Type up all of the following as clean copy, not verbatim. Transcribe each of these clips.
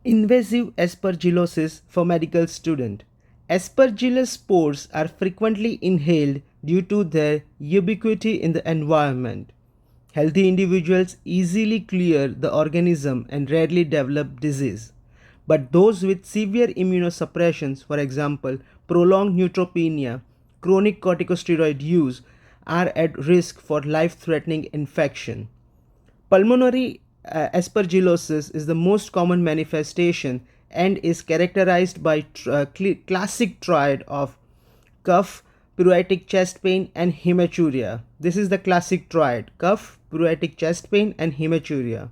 Invasive aspergillosis for medical student. Aspergillus spores are frequently inhaled due to their ubiquity in the environment. Healthy individuals easily clear the organism and rarely develop disease. But those with severe immunosuppressions, for example, prolonged neutropenia, chronic corticosteroid use, are at risk for life-threatening infection. Pulmonary aspergillosis is the most common manifestation and is characterized by classic triad of cough, pruritic chest pain, and hematuria. This is the classic triad: cough, pruritic chest pain, and hematuria.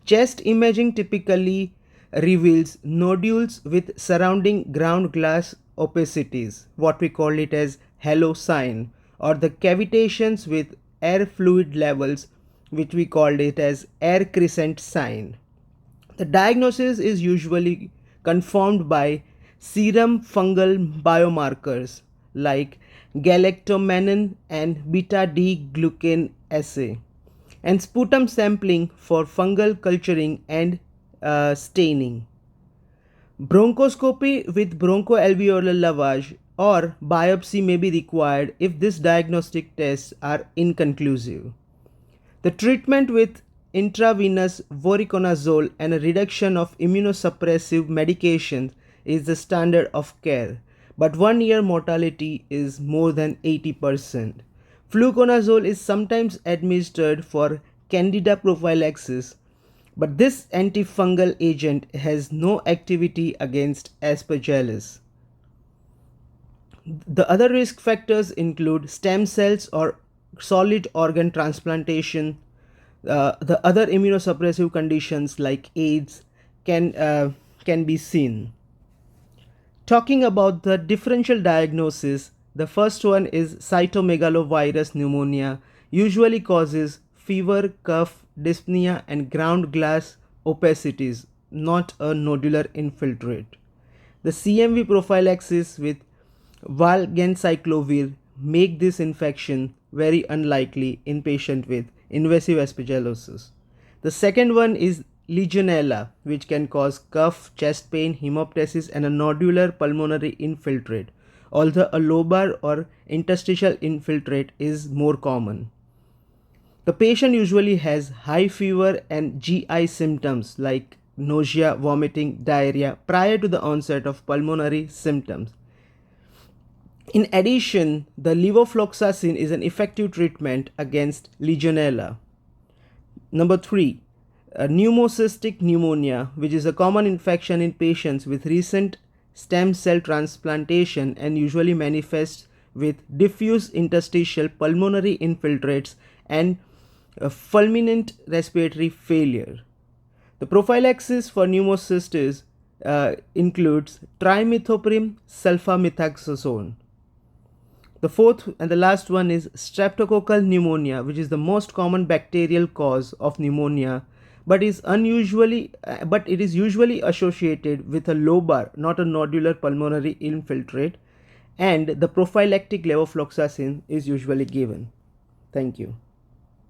Chest imaging typically reveals nodules with surrounding ground glass opacities, what we call it as halo sign, or the cavitations with air fluid levels, which we called it as air crescent sign. The diagnosis is usually confirmed by serum fungal biomarkers like galactomannan and beta D glucan assay, and sputum sampling for fungal culturing and staining. Bronchoscopy with bronchoalveolar lavage or biopsy may be required if these diagnostic tests are inconclusive. The treatment with intravenous voriconazole and a reduction of immunosuppressive medications is the standard of care, but 1 year mortality is more than 80%. Fluconazole is sometimes administered for candida prophylaxis, but this antifungal agent has no activity against aspergillus. The other risk factors include stem cells or solid organ transplantation. The other immunosuppressive conditions like AIDS can be seen. Talking about the differential diagnosis, the first one is cytomegalovirus pneumonia, usually causes fever, cough, dyspnea, and ground glass opacities, not a nodular infiltrate. The CMV prophylaxis with valganciclovir make this infection very unlikely in patient with invasive aspergillosis. The second one is Legionella, which can cause cough, chest pain, hemoptysis, and a nodular pulmonary infiltrate, although a lobar or interstitial infiltrate is more common. The patient usually has high fever and GI symptoms like nausea, vomiting, diarrhea prior to the onset of pulmonary symptoms. In addition, the levofloxacin is an effective treatment against Legionella. Number 3, pneumocystic pneumonia, which is a common infection in patients with recent stem cell transplantation and usually manifests with diffuse interstitial pulmonary infiltrates and fulminant respiratory failure. The prophylaxis for pneumocystis includes trimethoprim sulfamethoxazole. The fourth and the last one is streptococcal pneumonia, which is the most common bacterial cause of pneumonia, but it is usually associated with a lobar, not a nodular pulmonary infiltrate, and the prophylactic levofloxacin is usually given. Thank you.